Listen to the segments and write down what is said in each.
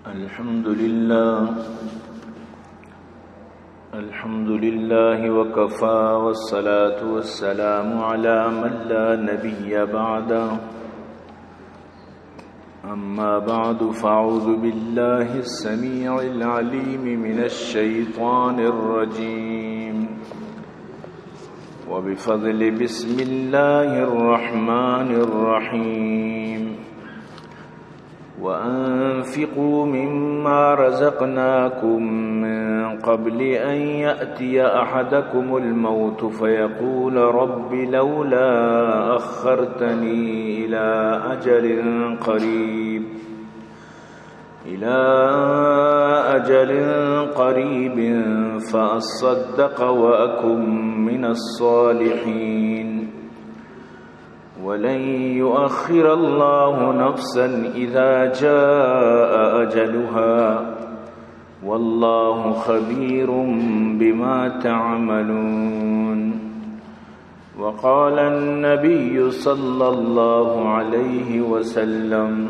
الحمد لله وكفى والصلاة والسلام على من لا نبي بعده أما بعد فأعوذ بالله السميع العليم من الشيطان الرجيم وبفضل بسم الله الرحمن الرحيم وأنفقوا مما رزقناكم من قبل أن يأتي أحدكم الموت فيقول رب لولا أخرتني إلى أجل قريب فأصدق وأكن من الصالحين ولن يؤخر الله نفسا إذا جاء أجلها والله خبير بما تعملون. وقال النبي صلى الله عليه وسلم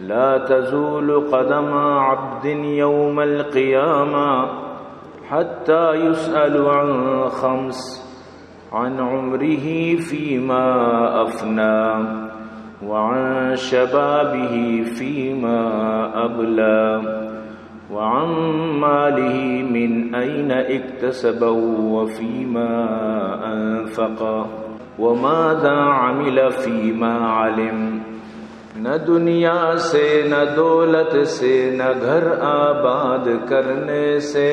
لا تزول قدم عبد يوم القيامة حتى يسأل عن خمس: عن عمره فيما أفنى، وعن شبابه فيما أبلى، وعن ماله من أين اكتسبه وفيما أنفقه، وماذا عمل فيما علم. نہ دنیا سے نہ دولت سے نہ گھر آباد کرنے سے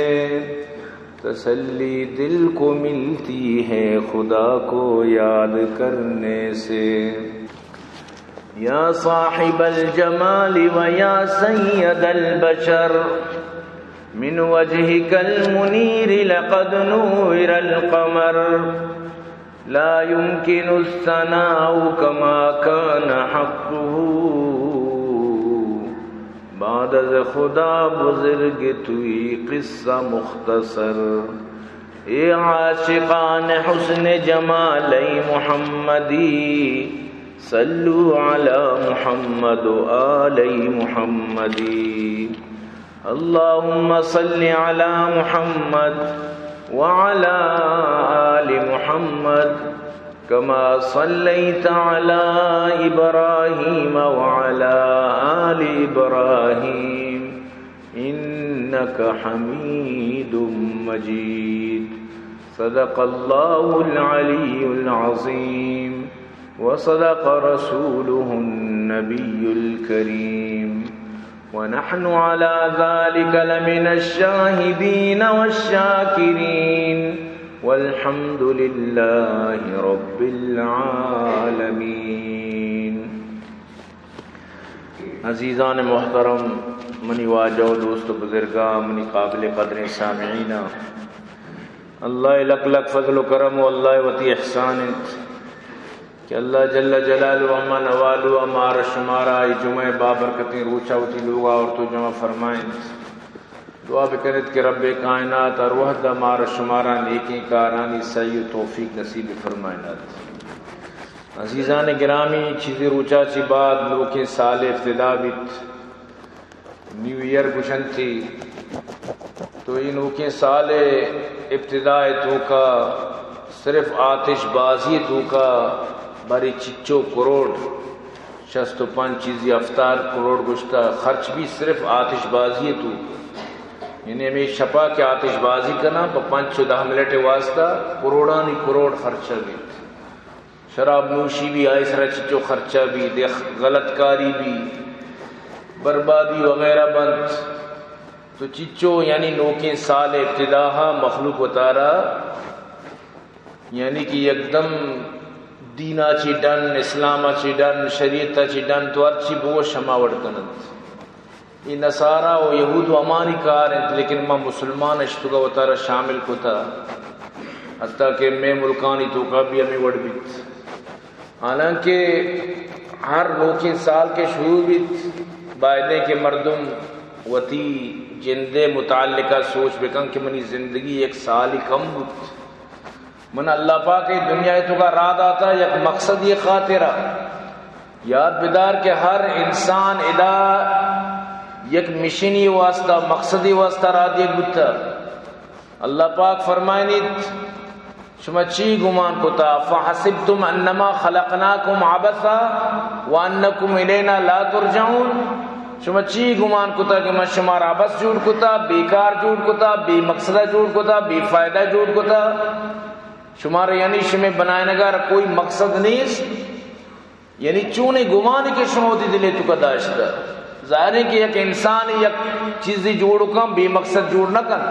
تسلی دل کو ملتی ہے خدا کو یاد کرنے سے. یا صاحب الجمال و یا سید البشر من وجهك المنیر لقد نور القمر لا يمكن الثناء كما كان حقه بعد از خدا بزرگ توی قصہ مختصر. اے عاشقان حسن جمال محمدی صلو علی محمد و آل محمدی. اللهم صل علی محمد وعلى آل محمد كما صليت على إبراهيم وعلى آل إبراهيم إنك حميد مجيد. صدق الله العلي العظيم وصدق رسوله النبي الكريم ونحن على ذلك لمن الشاهدين والشاكرين والحمد لله رب العالمين. عزیزان محترم، منی واجو دوست بزرگاں، منی قابل قدر سامعین، اللہ لک لک فضل و کرم و اللہ وتی احسان کہ اللہ جل جلالہ اما نوالو امار شمارا ای جمعہ بابرکتیں روچا ہوتی لوگا اور تو جمع فرمائیں. دعا بکنت کہ رب کائنات اروح دا مار شمارا نیکی کارانی صحیح توفیق نصیب فرمائنات. عزیزان گرامی، چیزی روچا چی بعد لوکیں سال ابتدا بیت نیو ایئر گشن تھی تو ان لوکیں سال ابتدا تو کا صرف آتش بازی تو کا باری چچو کروڑ 65 چیزی 70 کروڑ گشتہ خرچ بھی صرف آتش بازی تو، یعنی ہمیں شپا کے آتش بازی کرنا 5-10 منٹ واسطہ کروڑانی کروڑ خرچہ بھی. شراب نوشی بھی آئے سرا چچو خرچہ بھی، غلط کاری بھی، بربادی وغیرہ بند. تو چچو یعنی نوکیں سال ابتدا مخلوق اتارا یعنی کہ یکدم دینا چی ڈن، اسلاما چی ڈن، شریعتا چی ڈن تو ارچی بو شماوڑ کنند. یہ نصارہ و یہود و امانی کار ہیں، لیکن میں مسلمان اشتگا وطارہ شامل کو تھا، حتیٰ کہ میں ملکانی تو کا بھی ہمیں وڑ بیت. حالانکہ ہر لوکیں سال کے شروع بیت بائدے کے مردم وتی جندے متعلقہ سوچ بکن کہ منی زندگی ایک سال ہی کم بود. من اللہ پاک دنیا تو کا راد آتا یک مقصد یہ خاطرہ یاد بدار کہ ہر انسان ادا یک مشینی واسطہ مقصدی واسطہ را دیے گتا اللہ پاک فرمائنیت شما چی گمان کتا فحسبتم انما خلقناکم عبثا وانکم الینا لا ترجعون شما چی گمان کتا کہ میں شمار عبث جوڑ کتا بیکار جوڑ کتا بے مقصدہ جوڑ کتا بے فائدہ جوڑ کتا شمار یعنی شمیں بنائے نگار کوئی مقصد نہیں یعنی چونے گمانی کے شما ہوتی دلے تو کا داشتا ظاہر ہے کہ ایک انسان یک چیزی جوڑ کم بے مقصد جوڑ نہ کن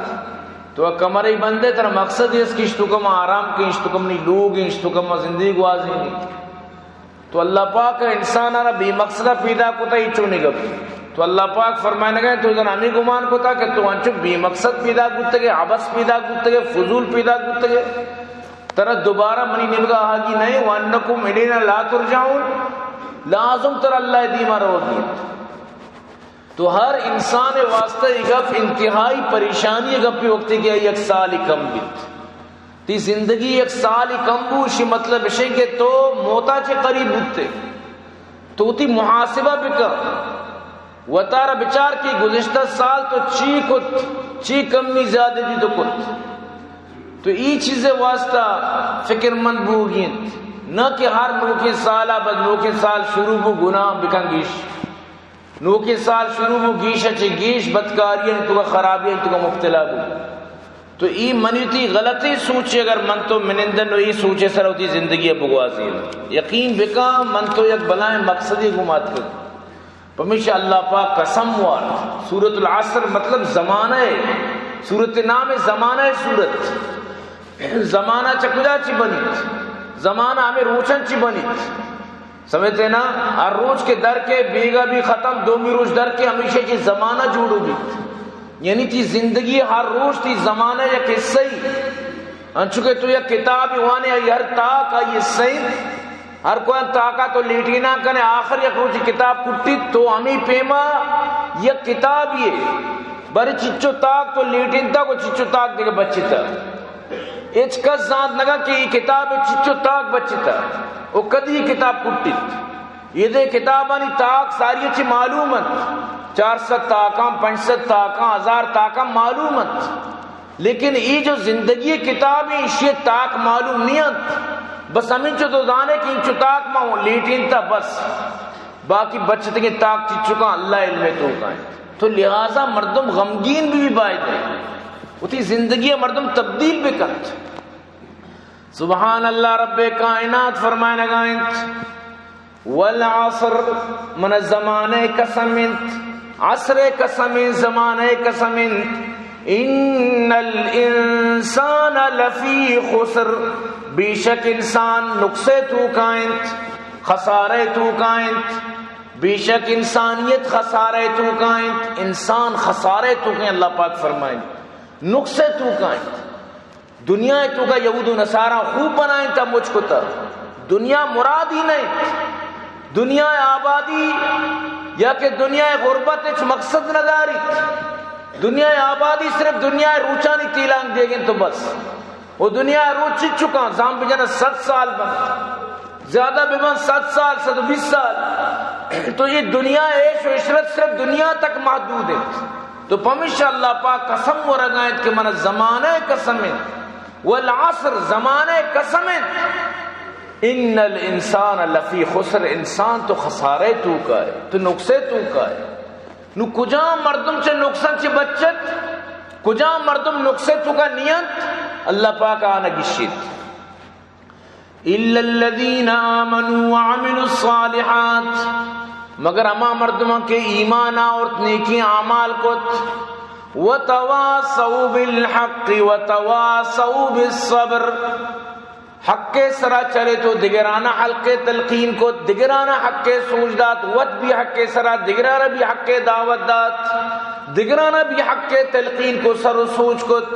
تو کمرے بندے تر مقصد ہے اس کی اشتکم آرام کی اشتکم نہیں لوگ اشتکم زندگی گوازی نہیں تو اللہ پاک انسان آرہ بے مقصدہ پیدا کتا ہی چونے گا تو اللہ پاک فرمائنے گئے تو ادھر ہمیں گمان کتا کہ تو انچو بے مقصد پیدا کتا گے عبث پیدا کتا گے فضول پیدا کتا گے ترہ دوبارہ منی نمگا آگی نہیں وَأَنَّكُمْ إِلَيْنَا لَا تُرْجَعُونَ لازم تر اللہ دیمہ رو دی تو ہر انسان واسطہ گپ انتہائی پریشانی گپی وقتی کہ ایک سالی کم بیت تی زندگی ایک سالی کم بوشی مطلب ہے کہ تو موتا چے قریب ہوتے تو تی محاسبہ بکا و تارا بچار کی گزشتہ سال تو چی کمی زیادہ دی تو کت تو ای چیزیں واسطہ فکر مند بوگین نہ کہ ہر نوکے سالہ بد نوکے سال شروع بو گناہ بکن گیش نوکے سال شروع بو گیش اچھے گیش بدکاریاں تو کا خرابیاں تو کا مبتلا بو تو ای منیتی غلطی سوچے اگر من تو منندن و ای سوچے سر ہوتی زندگی بگوازی یقین بکا من تو یک بلائیں مقصدی گمات کر پمیشہ اللہ پاک قسم وار سورۃ العصر مطلب زمانہ ہے سورۃ نام زمانہ ہے سورت زمانہ چکجا چی بنیت زمانہ ہمیں روچن چی بنیت سمجھتے نا ہر روز کے در کے بیگا بھی ختم دومی روز در کے ہمیشہ کی زمانہ جوڑو گی یعنی تی زندگی ہر روز تی زمانہ یا قصہ ہی انچکہ تو یا کتاب ہی وانے ہر تاک یہ صحیح ہر کوئی تاکہ تو لیٹی نہ کنے آخر یک روچی کتاب کٹی تو ہمیں پیما یک کتاب یہ بڑے چچو تاک تو لیٹین تا کو چچو تاک دیکھے بچی تا ایچ کس ذات نگا کہ یہ کتاب چچو تاک بچی تا وہ کدی کتاب کٹی یہ دے کتابانی تاک ساری اچھی معلومت 400 تاکاں 500 تاکاں 1000 تاکاں معلومت لیکن یہ جو زندگی کتابیں اسی تاک معلوم نہیں آت بس ہمیں چو تو دانے کی انچو تاک ماں لیٹین تا بس باقی بچتے کے تاک چی چکا اللہ علم تو کائیں تو لہذا مردم غمگین بھی باید ہے اتی زندگی مردم تبدیل بھی کرت سبحان اللہ رب کائنات فرمائے نگائنت والعصر من زمانے قسمنت عصر قسمنت زمانے قسمنت ان الانسان لفی خسر بے شک انسان نقصے تو کائنت خسارے تو کائنت بے شک انسانیت خسارے تو کائنت انسان خسارے تو کائنت اللہ پاک فرمائیں نقصے تو کائنت دنیا تو کا یہود و نصارہ خوب بنائیں تا مجھ کو تر دنیا مراد ہی نہیں دنیا آبادی یا کہ دنیا غربت اچھ مقصد نداری دنیا آبادی صرف دنیا روچانی تیلانگ دے گئے تو بس وہ دنیا روچ چکا زام بجانا 7 سال بن زیادہ بمن 7 سال 120 سال تو یہ دنیا عیش و عشرت صرف دنیا تک محدود ہے تو پمیشہ اللہ پاک قسم و رگائیں کہ من زمانہ قسمیں والعصر زمانہ قسمیں ان الانسان لفی خسر انسان تو خسارے تو کا ہے تو نقصے تو کا ہے نو کجا مردم چے نقصان چے بچت کجا مردم نقصے تو کا نیت اللہ پاک آنا گشید الا الذین آمنوا وعملوا الصالحات مگر اما مردموں کے ایمان اور نیکی اعمال کت وتواصوا بالحق وتواصوا بالصبر حق کے سرا چلے تو دگرانہ حق کے تلقین کو دگرانہ حق کے سوچ دات وت بھی حق کے سرا دگرانہ بھی حق کے دعوت دات دگرانہ بھی حق کے تلقین کو سر و سوچ کت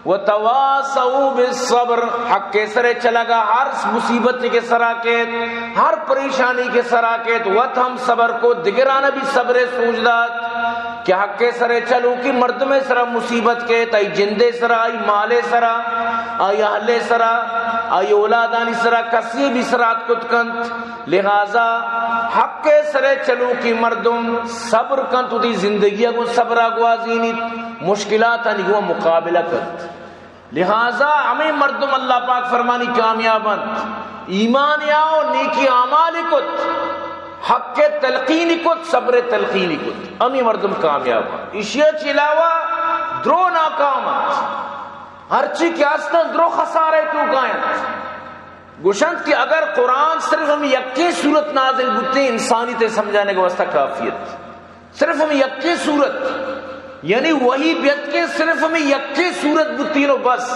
وتواصوا بالصبر حق کے سرے چلا گا ہر مصیبت کے سراکت ہر پریشانی کے سراکت وت ہم صبر کو دگرانہ بھی صبر سوچ دات کہ حق کے سرے چلو کہ مرد میں سرا مصیبت کے تائی جندے سرا آئی مالے سرا آئی اہلے سرا آئی اولادانی سرا کسی بھی سرات کت کنت، لہذا حق کے سرے چلو کی مردم صبر کنت، تی زندگی کو صبر آگوازینیت، مشکلات آنی کو مقابلہ کنت. لہذا ہمیں مردم اللہ پاک فرمانی کامیابند، ایمان یاؤ نیکی اعمال کت، حق کے تلقین کت، صبر تلقین کت، ہمیں مردم کامیاب. اشیاء چلاوہ درو ناکامت، ہرچی کیا استن درو خسارے تو گائیں گوشند کہ اگر قرآن صرف ہم یکی صورت نازل بکتے انسانیت سمجھانے کا واسطہ کافیت، صرف ہم یکی صورت یعنی وہی بیت کے صرف ہمیں یکی صورت بکتی نو بس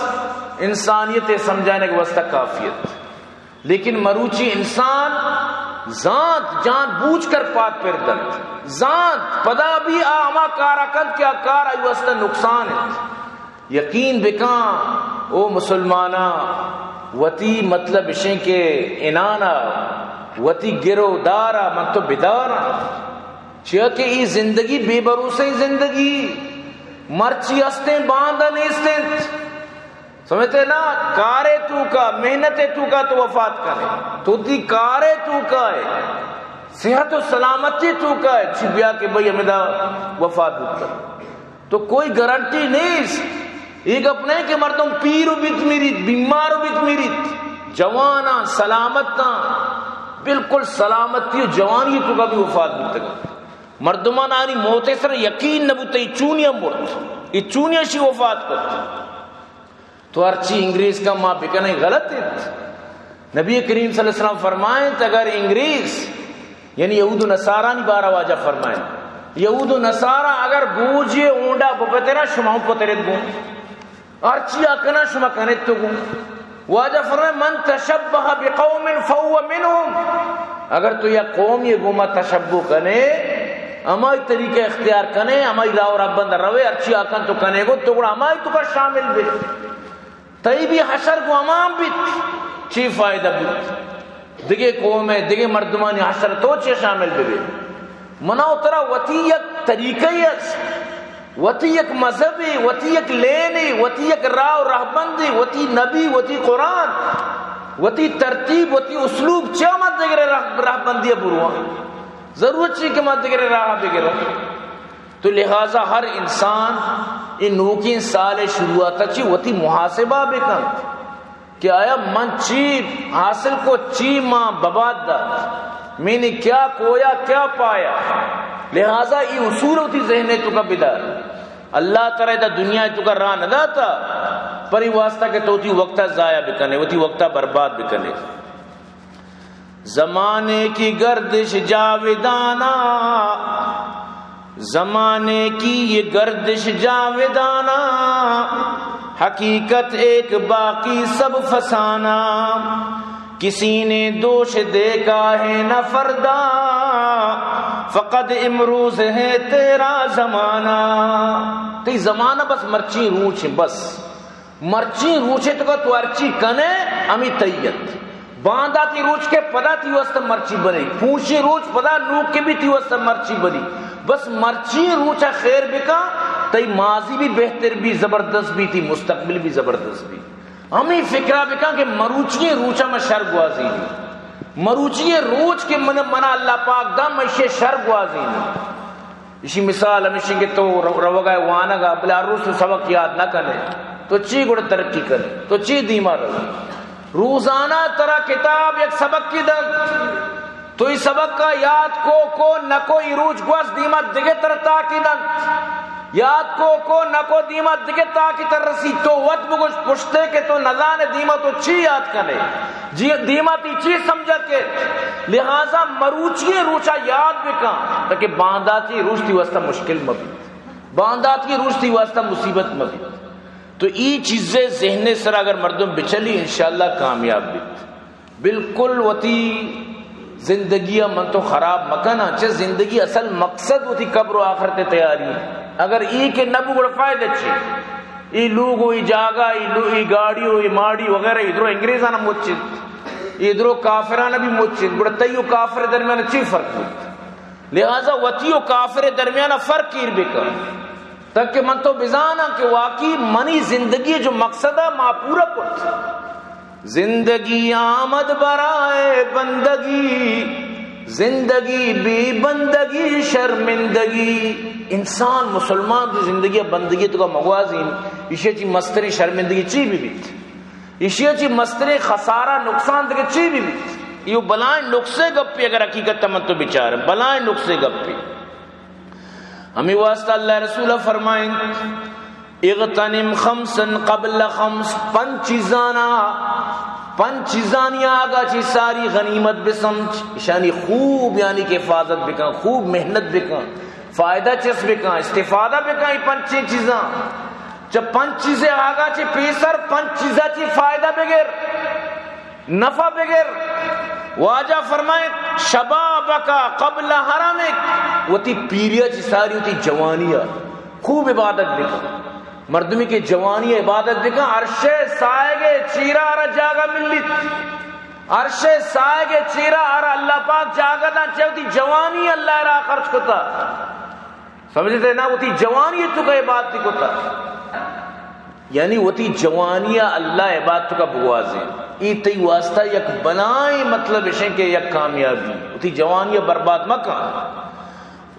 انسانیت سمجھانے کا واسطہ کافیت. لیکن مروچی انسان ذات جان بوجھ کر پات پر دند، ذات پدا بھی آما کارا کند کیا کارا یہ واسطہ نقصان ہے. یقین بکاں او مسلمانہ وتی مطلب اشیں کے انانا وتی گرو دارا من تو بدارا چیا کہ ای زندگی بے بھروسے زندگی مرچی استیں باندھا نیستیں سمجھتے نا. کارے تو کا محنت تو کا تو وفات کرے تو دی کارے تو کا ہے صحت و سلامتی تو کا ہے چھپیا کہ بھئی ہمیں دا وفات ہوتا تو کوئی گارنٹی نہیں. ایک اپنے کہ مردم پیرو بیت میریت بیمارو بیت میریت جوانا سلامتنا بالکل سلامتی و جوانی تو کا بھی وفات ہوتا گا. مردمان آنی موتے سر یقین نبوتا یہ چونیا مرد یہ چونیا شی وفات کرتا تو ہرچی انگریز کا ماں بکنے غلط ہے. نبی کریم صلی اللہ علیہ وسلم فرمائیں تو اگر انگریز یعنی یہود و نصارانی بارہ واجہ فرمائیں یہود و نصارہ اگر بوجھے اونڈا بپترہ شماؤں پترت گوں ہرچی آکنا شما کنت تو گوں واجہ فرمائیں من تشبہ بقوم فہو منہم اگر تو یا قوم یہ گوما تشبہ کنے ہمائی طریقہ اختیار کنے ہمائی راو رب بندر روے ہرچی آکن تو کنے گو تو گوڑا ہمائی تو کا شامل بھی تئی بھی حشر کو امام بیت چی فائدہ بیت دگے قوم ہے دگے مردمانی حشر تو چی شامل بھی مناو ترہ وطی یک طریقی وطی یک مذہبی وطی یک لینی وطی یک راو رہبندی وطی نبی وطی قرآن وطی ترتیب وطی اسلوب چی مت دگرے رہبندی بروان ضرورت چی کہ مت دگرے راہ بگرے. تو لہذا ہر انسان ان نوکین سال شروعات چی وطی محاسبہ بکن کہ آیا من چی حاصل کو چی ماں بباد دا میں نے کیا کویا کیا پایا. لہذا یہ اصول ہوتی ذہنے تو کا بدار اللہ تعالی دا دنیا تو کا راہ نہ داتا پر یہ واسطہ کہ تو تی وقتہ ضائع بکنے وہ تی وقتہ برباد بکنے. زمانے کی گردش جاودانہ زمانے کی یہ گردش جاودانہ حقیقت ایک باقی سب فسانہ کسی نے دوش دیکھا ہے نہ فردا فقد امروز ہے تیرا زمانہ. تی زمانہ بس مرچی روچ بس مرچی روچے تو ارچی کنے امی تیت باندھا تی روچ کے پدا تی وسط مرچی بنی پوچھی روچ پدا نوک کے بھی تی وسط مرچی بنی بس مرچی روچا خیر بکا تی ماضی بھی بہتر بھی زبردست بھی تی مستقبل بھی زبردست بھی. ہمیں فکرہ بکا کہ مروچی روچا میں شر گوازی مروچی روچ کے منا اللہ پاک دا میں شر گوازی اسی مثال ہمیشہ کہ تو روگا وانا گا بلا روز تو سبق یاد نہ کرے تو چی گوڑ ترقی کرے تو چی دیما رہے. روزانہ ترا کتاب ایک سبق کی در تو اس سبق کا یاد کو نہ کوئی روج گواز دیما دگے تر تاکی در یاد کو نہ کو دیما دگے تاکی تر رسی تو وقت بگوش پشتے کے تو نظان دیما تو چی یاد کرے دیما تی چی سمجھا کے. لہذا مروچی روچا یاد بکا تاکہ بانداتی روچ تی واسطہ مشکل مبید بانداتی روچ تی واسطہ مصیبت مبید. تو ای چیزیں ذہن سر اگر مردم بچلی انشاءاللہ کامیاب بیت بالکل وتی زندگی من تو خراب مکنا چھ زندگی اصل مقصد وتی قبر و آخرت تیاری اگر ای کے نبو گڑ فائدہ چھے ای لوگو ای جاگا ای گاڑیو ای ماڑی وغیرہ ادھرو انگریزانہ مچد ادھرو کافرانہ بھی مچد گڑ تیو کافر درمیان چی فرق بود. لہذا وتی و کافر درمیان فرق کیر بکا تک کہ من تو بزانا کہ واقعی منی زندگی جو مقصدہ ما پورا کت زندگی آمد برائے بندگی، زندگی بھی بندگی شرمندگی. انسان مسلمان کی زندگی بندگی تو کا موازین ایشی چی مستری شرمندگی چی بھی بیت، ایشی چی مستری خسارہ نقصان دے چی بھی بیت. یہ بلائیں نقصے گپی اگر حقیقت تمن تو بیچارے بلائیں نقصے گپی. ہمیں واسطہ اللہ رسول فرمائیں اغتنم خمسا قبل خمس، پنچ چیزانی آگا چی ساری غنیمت بسمجھ، یعنی خوب یعنی کہ حفاظت بکن، خوب محنت بکن، فائدہ چس بکن، استفادہ بکن. پنچ چیزاں جب پنچ چیزیں آگا چی پیسر، پنچ چیزاں چی فائدہ بغیر نفع بغیر. واجہ فرمائے شبابکا قبل حرمک، وہ تی پیریا چی ساری ہوتی جوانیہ خوب عبادت بکن. مردمی کی جوانی عبادت بکن. عرش سائے گے چیرہ آرہ جاگہ ملیت، عرش سائے گے چیرہ آرہ اللہ پاک جاگہ دا چاہتی جوانی اللہ را خرچ کتا. سمجھتے نا وہ تی جوانی تو کا عبادت کتا، یعنی وہ تی جوانی اللہ عبادت کا بوازیں. ای تی واسطہ یک بنائیں مطلب اشیں کہ یک کامیابی وہ تی جوانی برباد مکان.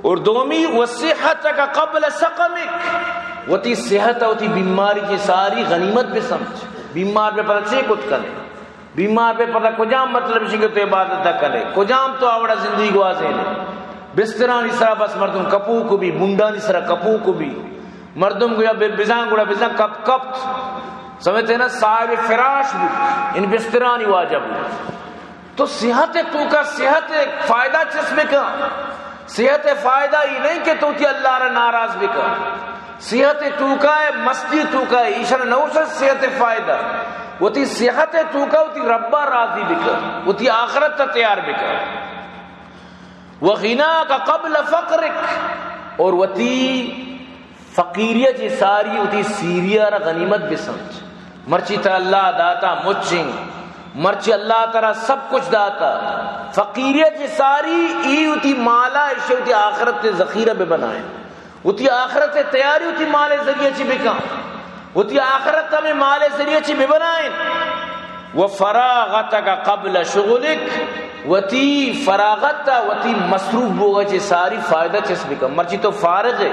اور دومی وصحت کا قبل سقمک، وہ تی صحت وہ تی بیماری کی ساری غنیمت بھی سمجھ. بیمار پہ پتہ چھ کچھ کرے، بیمار پہ پتہ کجام مطلب اشیں کہ تو عبادت نہ کرے، کجام تو آوڑا زندگی گوازے لے. بستران اس طرح بس مردم کپو کو بھی، منڈان اس طرح کپو کو بھی، مردم کو یا بزان گوڑا بزان کپ کپت. سمجھتے ہیں نا صاحب فراش بھی ان بسترانی واجب. تو صحت تو کا صحت فائدہ چشمے کا، صحت فائدہ ہی نہیں کہ تو تی اللہ را ناراض بکا. صحت تو کا ہے مستی تو کا ہے ایشان نوشت صحت فائدہ. وہ تی صحت تو کا وہ تی ربا راضی بکا، وہ تی آخرت تا تیار بکا. وغنا کا قبل فقرک، اور وہ تی فقیریہ جی ساری وہ تی سیریہ را غنیمت بھی سمجھ. مرچی تا اللہ داتا مچنگ، مرچی اللہ تعالی سب کچھ داتا. فقیریت جی ساری ای ہوتی مالا ایشی ہوتی آخرت تے ذخیرہ بے بنائیں، ہوتی آخرت تے تیاری ہوتی مال ذریعہ چی بکا، ہوتی آخرت میں مال ذریعہ چی بے بنائیں. وفراغت کا قبل شغلک، وتی فراغت وتی مصروف بوگا چی ساری فائدہ چس بکا. مرچی تو فارغ ہے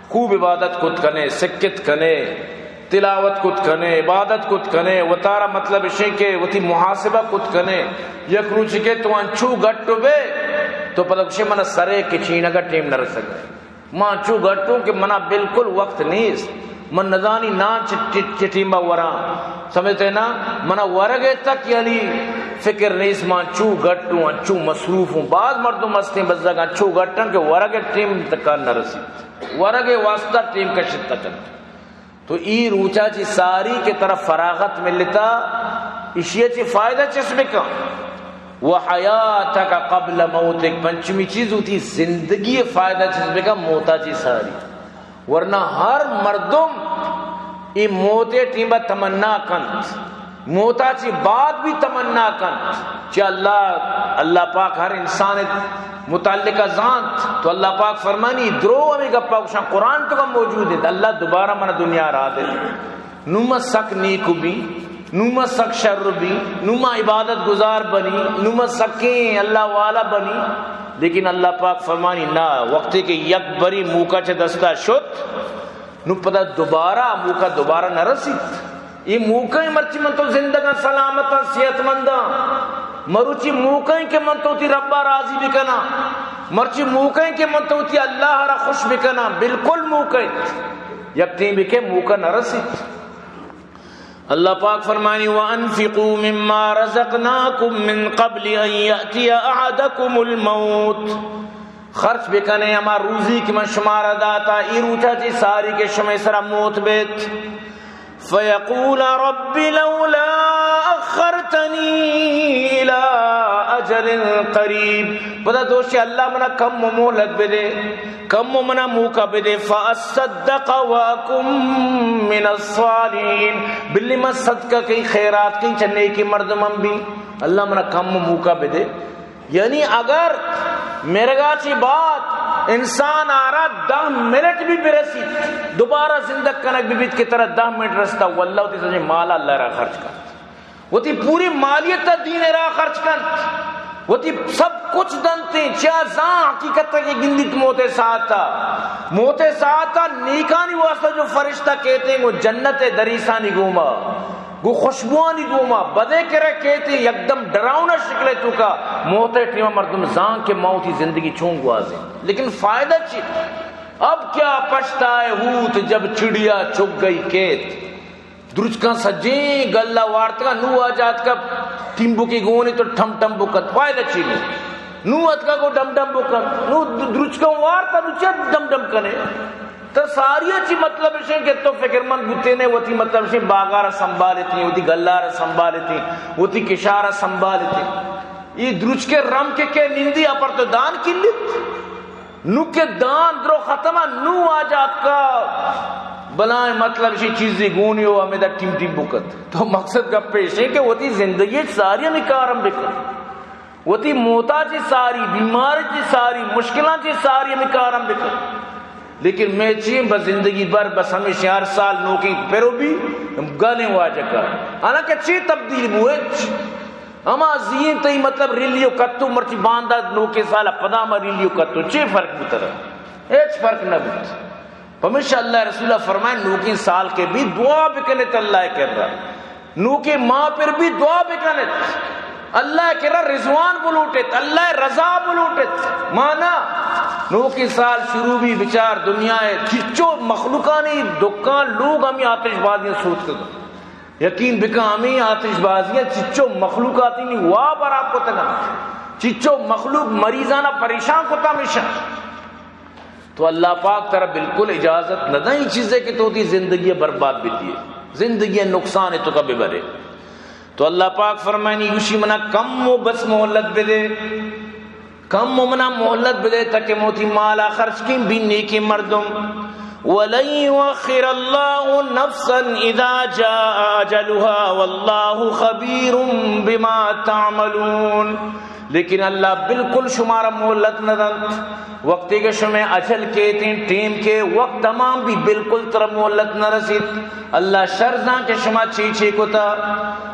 خوب عبادت کت کنے، سکت کنے، تلاوت کت کنے، عبادت کت کنے. وہ تارا مطلب اشیں کہ وہ تی محاسبہ کت کنے. یک روچ کے تو انچو گٹو بے تو پتہ کچھ منا سرے کچینہ کا ٹیم نہ رسکے. ماں انچو گٹو کہ منا بالکل وقت نیس، من نزانی نا چٹیمبا وران. سمجھتے نا منا ورگے تک یعنی فکر نیس. ماں انچو گٹو انچو مصروف ہوں. بعض مردوں مستے ہیں بزدہ انچو گٹن کہ ورگے ٹیم تک نہ رسی، ورگے واسطہ ٹیم کا شدہ کرتا. تو ای روچا چی ساری کے طرف فراغت ملتا اشیاء چی فائدہ چشمے کا. وحیاتک قبل موتک، پنچمی چیز ہوتی زندگی فائدہ چشمے کا موتا چی ساری. ورنہ ہر مردم ای موتے ٹیمہ تمنا کنت، موتا چی بعد بھی تمنا کنت. چی اللہ پاک ہر انسان متعلقہ ذات تو اللہ پاک فرمانی درو ہمیں گپا کشاں قرآن تو کا موجود ہے. اللہ دوبارہ من دنیا را دے، نوما سک نیک بھی، نوما سک شر بھی، نوما عبادت گزار بنی، نوما سکیں اللہ والا بنی. لیکن اللہ پاک فرمانی نا، وقتی کہ یک بری موکا چھ دستا شد نو پتہ دوبارہ موکا دوبارہ نہ رسید. یہ موکا ہی مرچی من تو زندگاں سلامتا صحت مندہ، مروچی موکیں کہ من تو تی ربا راضی بکنا، مرچی موکیں کہ من تو تی اللہ را خوش بکنا. بالکل موکیں یکتیں بکے موکا نہ رسید. اللہ پاک فرمانی وَأَنفِقُوا مِمَّا رَزَقْنَاكُم مِّن قَبْلِ أَن يَأْتِيَ أَحَدَكُمُ الْمَوْتُ، خرچ بکنے ہما روزی کی من شمارہ داتا ای روچا چی ساری کے شمع سرا موت بیت. فَيَقُولَ رَبِّ لَوْلَا أَخَّرْتَنِي إِلَىٰ أَجَلٍ قَرِيبٍ، بتا دوشی اللہ منا کم مہلت بے دے، کم منا موقع بے دے. فَأَصَّدَّقَ وَأَكُن مِّنَ الصَّالِحِينَ، بلی میں صدقہ کی خیرات کی چنے کی مردمم بھی اللہ منا کم موقع بے دے. یعنی اگر میرے گا چی بات انسان آرہ 10 منٹ بھی برسی دوبارہ زندگ کنک بھی بیت کی طرح 10 منٹ رستا واللہ تی سجھے مالا اللہ را خرچ کر. وہ تی پوری مالیت تا دین راہ خرچ کن، وہ تی سب کچھ دنتے چاہ زاں حقیقت تک یہ گندی موتے ساتھ نیکانی واسطہ جو فرشتہ کہتے ہیں وہ جنت دریسانی گوما گو خوشبوانی گوما بدے کرے کہتے یکدم ڈراؤنا شکلے تو کا موتے ٹیمہ مردم زان کے موتی زندگی چون گوازے، لیکن فائدہ چی اب کیا پشتائے ہوت جب چڑیا چک گئی کیت درج کا سجیں گلہ وارت کا نو آجات کا ٹیمبو کی گونی تو ٹھم ٹھم بکت فائدہ چی نہیں نو ات کا کو ڈم ڈم بکت نو درج کا وارتا نو چا ڈم ڈم کنے تو ساریا چی مطلب ہے کہ تو فکر مند بوتے نے وہ تھی مطلب ہے باغارہ سنبھالے تھی، وہ تھی گلارہ سنبھالے تھی، وہ تھی کشارہ سنبھالے تھی، یہ درج کے رم کے نندی اپر تو دان کی لیت نو کے دان درو ختمہ نو آجات کا بلائیں مطلب اسی چیزیں گونی ہو ہمیں دا ٹیم ٹیم بکت تو مقصد کا پیش ہے کہ وہ تھی زندگی ساری نکارم بکت، وہ تھی موتا چی ساری بیماری چی ساری مشکلات چی ساری نکارم بکت، لیکن میں چیئے بس زندگی بھر بس ہمیشہ ہر سال نوکی پیرو بھی گانے واجہ کر حالانکہ چی تبدیل بوئے اما زین تئی مطلب ریلیو کتو مرچی باندھا نوکے سالہ پدامہ ریلیو کتو چی فرق بتر ایچ فرق نہ بت ہمیشہ اللہ رسولہ فرمائے نوکی سال کے بھی دعا بکنت اللہ کر رہا نوکی ماں پر بھی دعا بکنت اللہ کر رہا رضوان بلوٹت اللہ رضا بلوٹت مانا نوکی سال شروع بھی بچار دنیا ہے چچو مخلوقانی دکان لوگ ہمیں آتش بازیاں سوچ کر یقین بکا ہمیں آتش بازیاں چچو مخلوقاتی نہیں واہ پر آپ کو تنا چچو مخلوق مریضانہ پریشان کو تمیشہ تو اللہ پاک طرح بالکل اجازت نہ دیں چیزیں کہ تو تھی زندگی برباد بھی دیئے زندگی نقصان ہے تو کبھی برے تو اللہ پاک فرمائنی یوشی منا کم و بس محلت بدے کم و منا محلت بدے تاکہ موتی مالا خرچ کی بھی نیکی مردم وَلَن يُؤَخِّرَ اللَّهُ نَفْسًا إِذَا جَاءَ أَجَلُهَا وَاللَّهُ خَبِيرٌ بِمَا تَعْمَلُونَ لیکن اللہ بالکل شمارا مہلت نہ دنت وقتی کے شمع اجل کے تین ٹیم کے وقت تمام بھی بالکل تر مہلت نہ رسید اللہ شرزاں کے شمع چیچے کو تا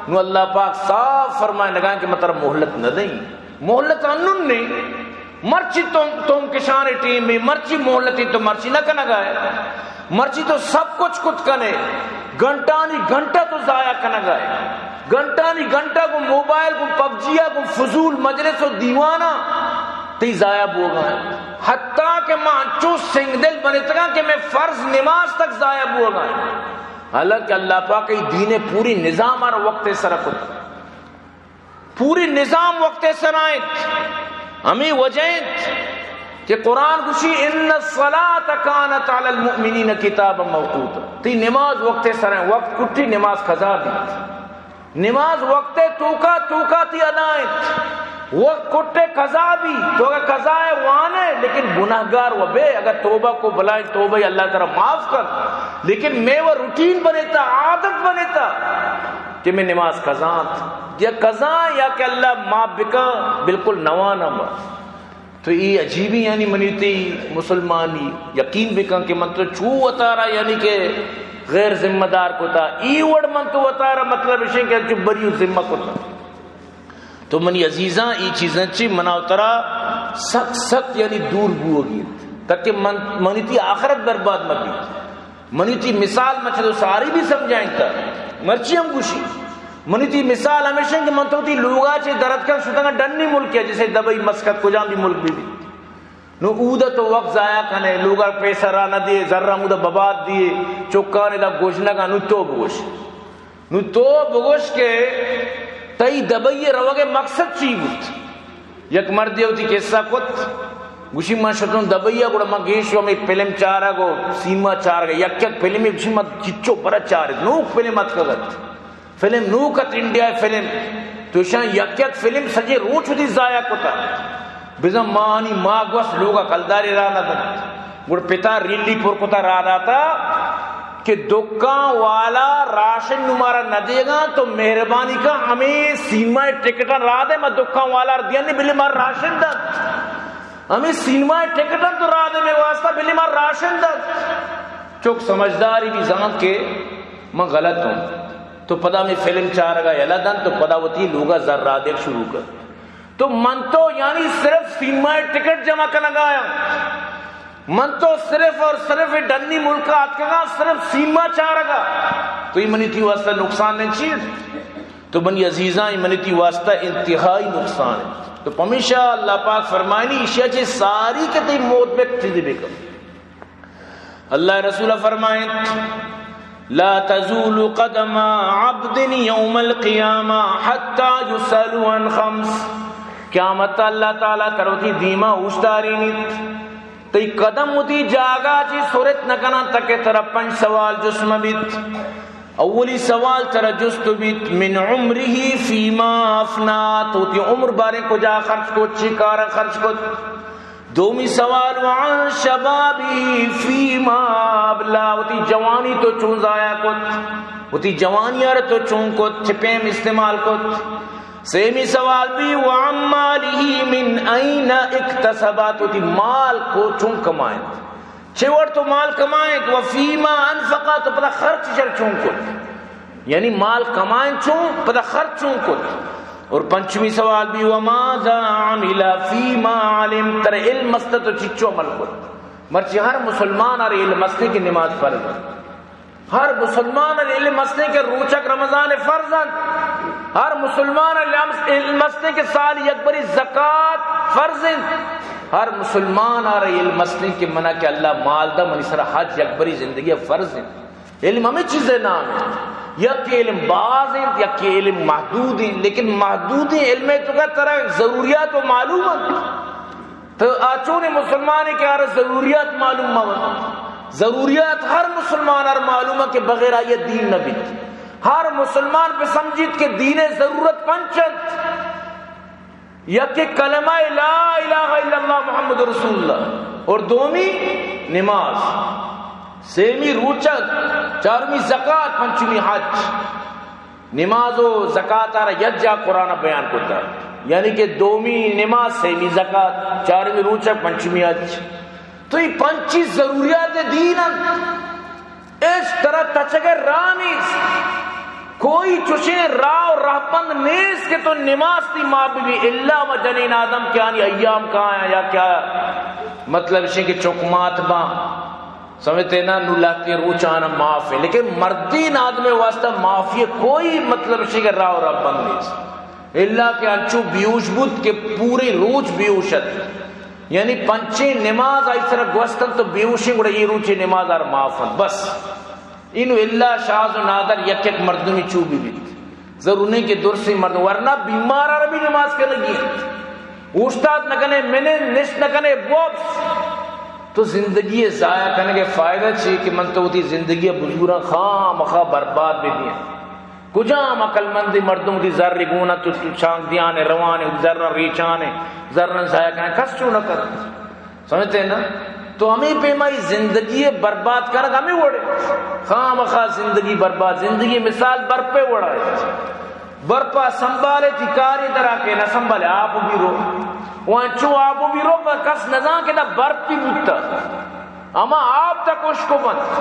نو اللہ پاک صاف فرمائے لگا کہ مطلب مہلت نہ دیں مہلت انن نہیں مرچی تم کشانے ٹیم میں مرچی مہلتی تو مرچی نہ کنا گائے مرچی تو سب کچھ کت کنے گھنٹانی گھنٹہ تو ضائع کنا گائے گھنٹانی گھنٹہ کو موبائل کو پبجیا کو فضول مجلس و دیوانہ تی ضائع بو گئے حتیٰ کہ ماں چو سنگ دل بنے تکا کہ میں فرض نماز تک ضائع بو گئے حالانکہ اللہ پاک کی دین پوری نظام اور وقت سرکت پوری نظام وقت سرائت ہمیں وجہت کہ قرآن کشی ان الصلاة کانت علی المؤمنین کتابا موقوتا تی نماز وقت سرائیں وقت کٹی نماز قضا دی نماز وقت توکا تی ادائیں وقت کٹے قضا بھی تو اگر قضا ہے وانے لیکن گناہگار و بے اگر توبہ کو بلائیں توبہ اللہ تعالی معاف کر لیکن میں وہ روٹین بنیتا عادت بنیتا کہ میں نماز قضا یا قضا یا کہ اللہ معاف بکا بالکل نوانا ما تو یہ عجیبی یعنی منیتی مسلمانی یقین بکا کہ من تو چھو اتارا یعنی کہ غیر ذمہ دار کو تا ای وڑ من تو اتارا مطلب اسے کہ جو بری ذمہ کو تا تو منی عزیزاں ای چیزیں چی منا اترا سخت یعنی دور بو گی تاکہ منیتی آخرت برباد مت بھی منیتی مثال مچھلو ساری بھی سمجھائیں تا مرچی ہم گوشی منیتی مثال ہمیشہ کہ من تو تی لوگا چے درد کر شدہ ڈنی ملک ہے جیسے دبئی مسکت کو جام بھی ملک بھی نو اودا تو وقت ضائع کنے لوگا پیسہ را نہ دیے ذرہ مودا بباد دیے چکانے دا گوشنا کا نو تو بگوش کے تئی دبئی روگے مقصد چی بود یک مردی ہوتی قصہ کت گوشی ما شتون دبئی گوڑا ما گیشو میں فلم چارا گو سینما چار گا یک فلم گوشی ما چچو پرا چارے نوک فلم ات کگت فلم نوکت انڈیا فلم تو شان یک فلم سجے روچ ہوتی ضائع کتا بزم مانی ماں گوس لوگا کلداری رانا دا گوڑ پتا ریلی پور کتا رانا تا کہ دکان والا راشن نمارا نہ دے گا تو مہربانی کا ہمیں سینما ٹکٹا را دے میں دکان والا دیا نہیں بلی مار راشن دا ہمیں سینما ٹکٹا تو را دے میں واسطہ بلی مار راشن دا چوک سمجھداری بھی زمان کے میں غلط ہوں تو پدا میں فلم چار گا یلدن تو پدا ہوتی لوگا ذرہ دیکھ شروع کر تو من تو یعنی صرف سیما ٹکٹ جمع کرنا گایا من تو صرف اور صرف ڈنی ملکات کا صرف سیما چار گا تو یہ منی تھی واسطہ نقصان نہیں چیز تو بنی عزیزاں یہ منی تھی واسطہ انتہائی نقصان ہے تو ہمیشہ اللہ پاک فرمائنی اشیاء چیز ساری کے تی موت میں چیزیں بے کر اللہ رسول فرمائیں لا تزول قدم عبد یوم القیامہ حتی یسأل عن خمس قیامت اللہ تعالیٰ تروتی دیما اوشتاری نیت تی قدم ہوتی جاگا چی صورت نکنا تک ترہ 5 سوال جسم بیت اولی سوال ترہ جست بیت من عمره فیما افنات ہوتی عمر بارے کو جا خرچ کو چکارا خرچ کو دومی سوال وعن شبابی فیما ابلا ہوتی جوانی تو چون ضائع کت ہوتی جوانی آر تو چون کت چھپیم استعمال کت سیمی سوال بھی وعن مالی من این اکتسبات ہوتی مال کو چون کمائیں چھوڑ تو مال کمائیں وفیما انفقا تو پتہ خرچ چر چون کت یعنی مال کمائیں چون پتہ خرچ چون کت اور پنچمی سوال بھی وماذا عمل فیما علم تر علم مستے تو چچو عمل کت مرچی ہر مسلمان اور علم مستے کی نماز فرض ہے ہر مسلمان اور علم مستے کے روچک رمضان فرض ہے ہر مسلمان اور علم مستے کے سال یکبری زکاة فرض ہے ہر مسلمان اور علم مستے کے منع کہ اللہ مال دا منی سر حج یکبری زندگی فرض ہے علم ہمیں چیزیں نام ہے یا کہ علم باز ہیں یا کہ علم محدود ہیں لیکن محدود علم تو کا طرح ضروریات و معلوم ہے تو آچون مسلمان کے آرہ ضروریات معلوم ہے ضروریات ہر مسلمان اور معلوم ہے کہ بغیر آئیے دین نبی ہر مسلمان پہ سمجھت کہ دین ضرورت پنچت یا کہ کلمہ لا الہ الا اللہ محمد رسول اللہ اور دومی نماز سیمی روچت چارمی زکاة پنچمی حج نماز و زکاة آرہ یجا قرآن بیان کرتا یعنی کہ دومی نماز سیمی زکاة چارمی روچت پنچمی حج تو یہ پنچی ضروریات دین اس طرح تچگر رانیس کوئی چوشے راہ و راہپند نیس کے تو نماز تی ماں بھی اللہ و جنین آدم کیا نہیں ایام کہاں ہیں یا کیا مطلب اسے کہ چکمات باں سمجھتے نا نولا کے روچانا معاف ہے لیکن مردین آدم واسطہ معافی کوئی مطلب اسے کہ راہ و راہپند نیس اللہ کے انچو بیوش بود کہ پوری روچ بیوشت یعنی پنچے نماز آئی طرح گوستن تو بیوشیں گوڑا یہ روچے نماز آر معافن بس انو اللہ شاز و نادر یک یک مردمی چوبی بیت ضرور نہیں کہ درسی مرد ورنہ بیمار آر بھی نماز کے لگی اوشتاد نکنے منے نشت نکنے بوبس تو زندگی ضائع کرنے کے فائدہ چھے کہ من تو ہوتی زندگی بزرگاں خواہ مخواہ برباد بھی دیا کجام عقل مندی مردوں دی ذر گونا تو چانک دیانے روانے ذرہ ریچانے ذرہ ضائع کرنے کس چوں نہ کر سمجھتے ہیں نا تو ہمیں پیمائی زندگی برباد کرنا ہمیں وڑے خام خواہ زندگی برباد زندگی مثال برپے وڑا ہے برپا سنبھالے تھی کاری طرح کے نہ سنبھالے آپ بھی رو وہاں چو آپ بھی رو پر کس نظام کے نہ برپ بھی بودتا اما آپ تک اس کو بند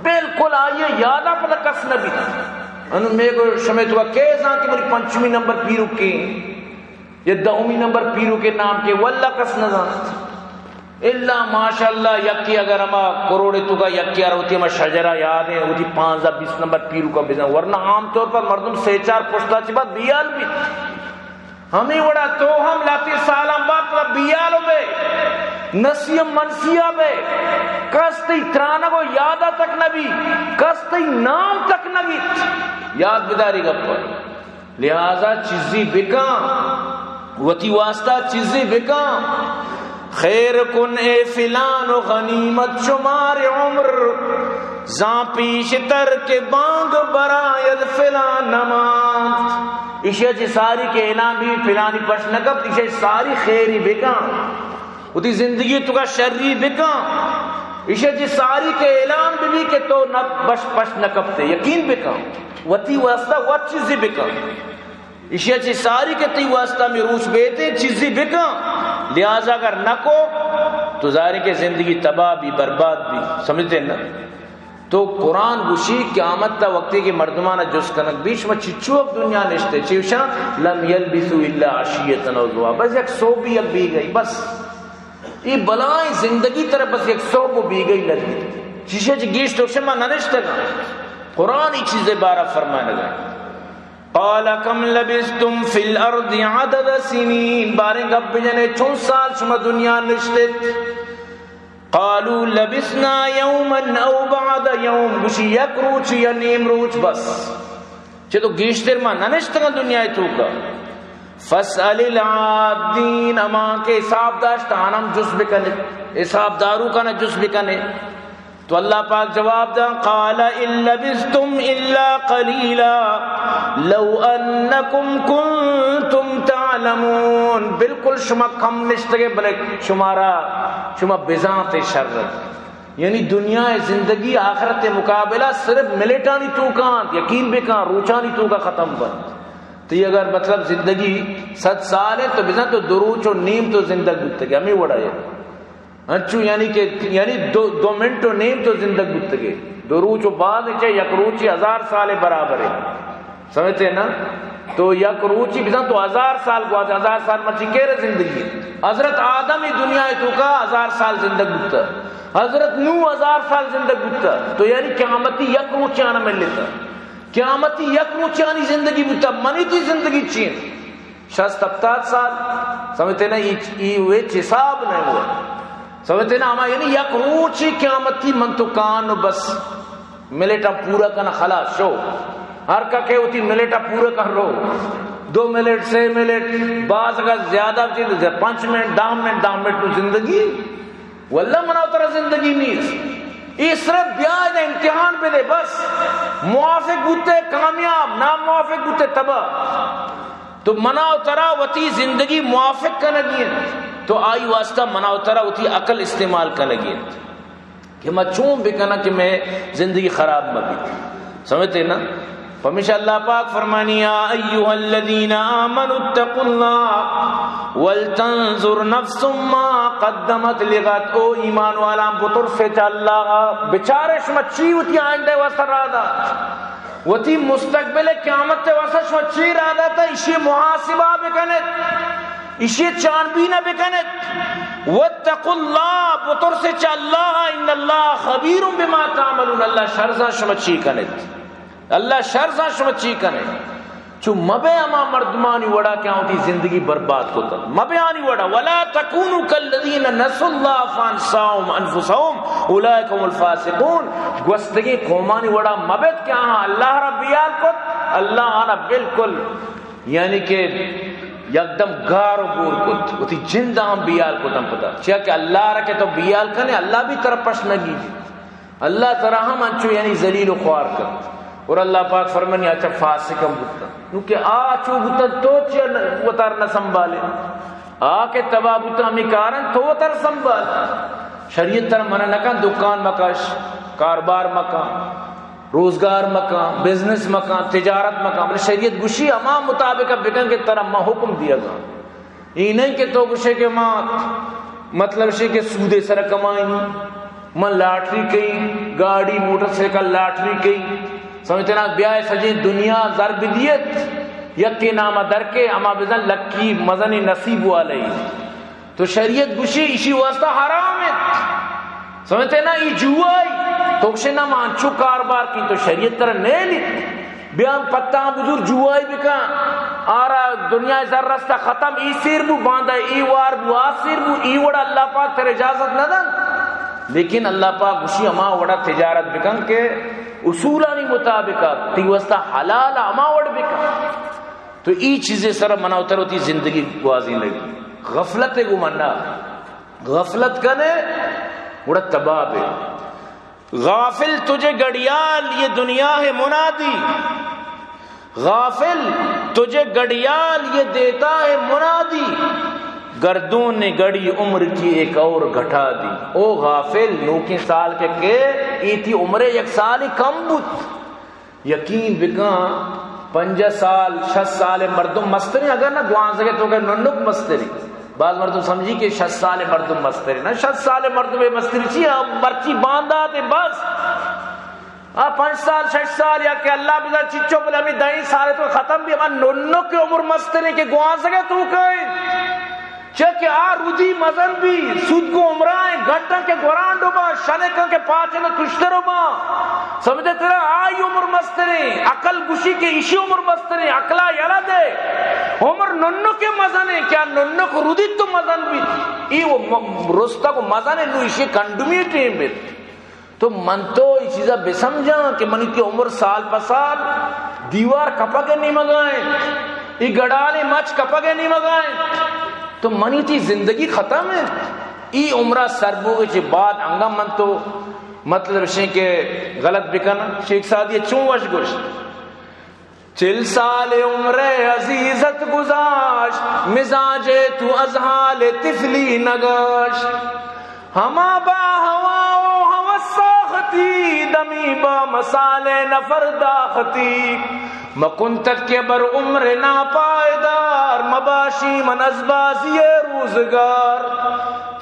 بالکل آئیے یادہ پر کس نبی انہوں میں کو شمیت ہوا کیسا کہ میری 5ویں نمبر پیرو کے یا 10ویں نمبر پیرو کے نام کے واللہ کس نظام اللہ ماشاءاللہ یکی اگر ہما کروڑے تو کا یکی آرہ ہوتی ہما شجرہ یاد ہیں ہوتی 15-20 نمبر پیرو کا بزن ورنہ عام طور پر مردم 3-4 پشتا چی بات بیال بھی ہمیں وڑا تو ہم لاتی سالم بات و بیالو بے نسیم منسیہ بے کستی ترانہ کو یادہ تک نبی کستی نام تک نبی یاد بداری گا پر لہذا چیزی بکاں وطی واسطہ چیزی بکاں خیر کن اے فلان و غنیمت شمار عمر زاں پیش تر کے بانگ برائید فلان نمات اشیاء جی ساری کے اعلان بھی فلانی پش نکب اشیاء ساری خیری بکاں وہ زندگی تو کا شرری بکاں اشیاء جی ساری کے اعلان بھی کہ تو بش پش نکب تے یقین بکاں وطی واسطہ وہ چیزی بکاں اشیاء چیز ساری کے تی واسطہ میں روچ بیتے چیزی بکاں لہذا اگر نہ کو تو ظاہر کہ زندگی تباہ بھی برباد بھی سمجھتے ہیں نا تو قرآن گوشی قیامت تا وقتی کہ مردمانہ جس کنک بیش میں چچوک دنیا نشتے چیوشا لم یلبثوا الا عشیۃ او ضحیٰ، بس یک سو بھی یک بھی گئی، بس یہ بلائیں زندگی طرح بس یک سو کو بھی گئی لگی چیشے چی گیش تو شما ننشتے گا. قرآن ہی چیزیں بارہ فرمائے لگا. قال کم لبثتم فی الارض عدد سنین، باریں گب بجنے 4 سال شما دنیا نشتے. قالوا لبثنا یوما او بعد یوم، گوشی یک روچ یا نیم روچ بس چھے تو گیشتر ماں ننشتے گا دنیا تو کا. فاسأل العادین، اما کے حساب داشت آنم جس بکنے، حساب دارو کا نہ جس بکنے. تو اللہ پاک جواب دا قال ان لبثتم الا قلیلا لو انکم کنتم تعلمون، بالکل شما کم نشتگے بلے شما بزانت شرط، یعنی دنیا زندگی آخرت مقابلہ صرف ملٹانی تو کان یقین بکان روچانی تو کا ختم بند. تو یہ اگر مطلب زندگی 100 سال ہے تو بزن تو دروچ و نیم تو زندگی بتگی ہمیں وڑا ہے انچو، یعنی کہ یعنی 2 منٹ و نیم تو زندگی بتگی، دروچ و بعد چاہے یک روچی 1000 سال برابر ہے، سمجھتے ہیں نا. تو یک روچی بزن تو 1000 سال کو 1000 سال مچی کہہ رہے زندگی. حضرت آدم ہی دنیا تو کا 1000 سال زندگی بتا، حضرت نو 1000 سال زندگی بتا. تو یعنی قیامتی یک روچی آنا مل لیتا، قیامتی یک روچانی زندگی بتا منی تی زندگی چین 60-70 سال، سمجھتے نا. یہ ہوئے حساب نہیں ہوا، سمجھتے نا. ہما یعنی یک روچی قیامتی من تو کان بس ملیٹا پورا کنا خلاص شو، ہر کا کہ ہوتی ملیٹا پورا کر رو 2 منٹ 6 منٹ بعض اگر زیادہ 5 منٹ 10 منٹ 10 منٹ تو زندگی واللہ مناو ترہ زندگی نہیں. یہ صرف بیاج امتحان پہ دے، بس موافق بوتے کامیاب، نام موافق بوتے تباہ. تو مناو ترہ وتی زندگی موافق کا نگین، تو آئی واسطہ مناو ترہ وتی عقل استعمال کا نگین کہ میں چون بکنا کہ میں زندگی خراب مبی، سمجھتے نا. فمشا اللہ پاک فرمانی یا ایوہا الذین آمنوا اتقوا اللہ ولتنظر نفس ما قدمت لغت. او ایمان والا بطر سے چا اللہ بچارے شما چی ہوتی آئندے واسطہ رادا وتی مستقبل قیامت واسطہ شما چی رادا تا اسی محاسبہ بکنت، اسی چانبینہ بکنت. واتقوا اللہ بطر سے چا اللہ ان اللہ خبیر بما تعملون، اللہ شرزا شما چی کنت، اللہ شرزا شما چی کنے. چو مبے اما مردمانی وڑا کیا ہوتی زندگی برباد ہوتا، مبے آنی وڑا. ولا تکونوا کالذین نسوا اللہ فانساهم انفسهم اولئک هم الفاسقون. گوستگی قومانی وڑا مبت کیا ہاں اللہ ربیال کت، اللہ آنا بالکل یعنی کہ یکدم گار و گور کت ہوتی جندہ ہم بیال کتم پتا چاہا کہ اللہ رکھے تو بیال کنے، اللہ بھی طرف پش نگی جی، اللہ طرح ہم انچو یعنی ذلیل و خوار کت. اور اللہ پاک فرمانی اچھا فاسقم بتا کیونکہ آچو بتا تو چیئے وطر نہ سنبھالے، آکے تباہ بتا ہمیں کارن تو وطر سنبھال. شریعت تر منع نکان دکان مکاش، کاربار مکان، روزگار مکان، بزنس مکان، تجارت مکان. شریعت گوشی اما مطابق بکن کے طرح ما حکم دیا گا. یہ نہیں کہ تو گوشے کے ماں مطلب شے کہ سودے سر کمائیں، من لاٹری کئی گاڑی موٹر سائیکل لاٹری کئی، سمجھتے نا بیائے سجی دنیا ضرب دیت یکی نامہ در کے اما بزن لکی مزنی نصیب والے. تو شریعت گوشی اسی واسطہ حرام ہے، سمجھتے نا. یہ جوائی تو کشے نا مانچو کاربار کی تو شریعت طرح نہیں لی بیان پتہ بزرگ جوائی بکا آرہ دنیا زر رستہ ختم. ای سیر بو باندھا ای وار بو آ سیر بو ای وڑا اللہ پاک تر اجازت نہ دن. لیکن اللہ پاک گوشی اما وڑا تجارت بکن کے اصولانی مطابقات تی واسطہ حلال اما وڑ بکن. تو ای چیزیں سر منع اتر ہوتی زندگی گوازی لگی. غفلت کو منع، غفلت کنے بڑا تباہ ہے. غافل تجھے گڑیال یہ دنیا ہے منادی، غافل تجھے گڑیال یہ دیتا ہے منادی، گردون نے گڑی عمر کی ایک اور گھٹا دی. او غافل نوکی سال کے ایتی عمر یک سال ہی کم بود. یقین بکاں 5 سال 6 سال مردم مستری اگر نہ دوان سکے تو کہ ننک مستری. بعض مردم سمجھی کہ 6 سال مردم مستری نہ 6 سال مردم مستری چی مرچی باندھا تے بس 5 سال 6 سال یا کہ اللہ بزا چچو بلے ہمیں 10 سال تو ختم بھی ہمیں نونو کی عمر مستنے کے گوان سکے تو کہیں چکہ رودی مزن بھی سود کو عمرائیں گھٹن کے گوران ڈوبا شنکن کے پاچن تشتر ہوبا سمجھے تیرا آئی عمر مستنے عقل گوشی کے اسی عمر مستنے عقلہ یلا دے عمر نونو کے مزنے کیا نونو کو رودی تو مزن بھی ای وہ رستا کو مزنے لو اسی کنڈمی ٹیم بھی تو من تو یہ چیزہ بے سمجھا کہ منی کی عمر سال پسال دیوار کپا کے نہیں مگائیں یہ گڑالی مچ کپا کے نہیں مگائیں تو منی تھی زندگی ختم ہے ای عمرہ سربو کے بعد انگا من تو مطلب شیئے کہ غلط بکنا شیخ سادی چون وش گوشت 40 سال عمر عزیزت گزاشت مزاج تو از حال تفلی نگاشت ہما با ہوا ہوا ساختی دمی با مسال نفر داختی مکن تک کے بر عمر ناپائیدار مباشی من ازبازی روزگار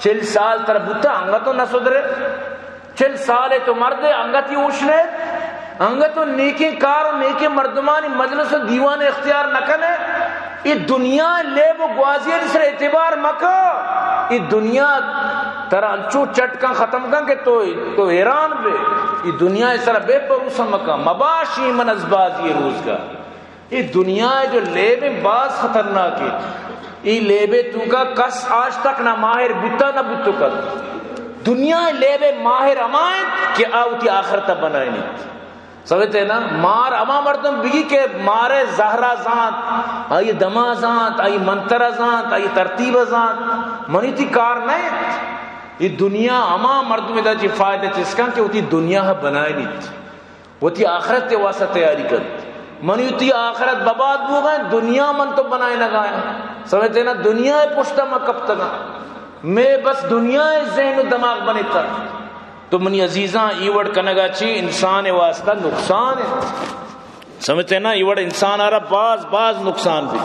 40 سال تر بوتا انگا تو نہ سدرے 40 سال تو مردے انگا تی اوشنے انگا تو نیکی کار و نیکی مردمانی مجلس و دیوان اختیار نکنے یہ دنیا لیب و گوازیر سر اعتبار مکہ یہ دنیا ترہ انچو چٹکا ختم کن کہ تو حیران بے یہ دنیا اس طرح بے پروسا مکہ مباشی من ازبازی روزگار یہ دنیا جو لیبیں باز خطرناک ہے یہ لیبیں تو کا کس آج تک نہ ماہر بتا نہ بتو کر دنیا لیبیں ماہر امائن کہ آوتی آخرتا بنائیں نہیں سمجھتے ہیں نا مار اما مردم بگی کہ مارے زہرہ زانت آئی دما زانت آئی منترہ زانت آئی ترتیب زانت منی تی کار نہیں یہ دنیا اما مردم دا جی فائدہ چسکن کہ وہ تی دنیا بنائے نہیں وہ تی آخرت تے واسطہ تیاری کر منی تی آخرت بباد بو گئے دنیا من تو بنائے نہ گائے سمجھتے ہیں نا دنیا پشتا میں کب تک میں بس دنیا ذہن و دماغ بنے تر تو منی عزیزاں ایوڑ کنگا چی انسان واسطہ نقصان ہے سمجھتے ہیں نا ایوڑ انسان آ رہا باز نقصان بھی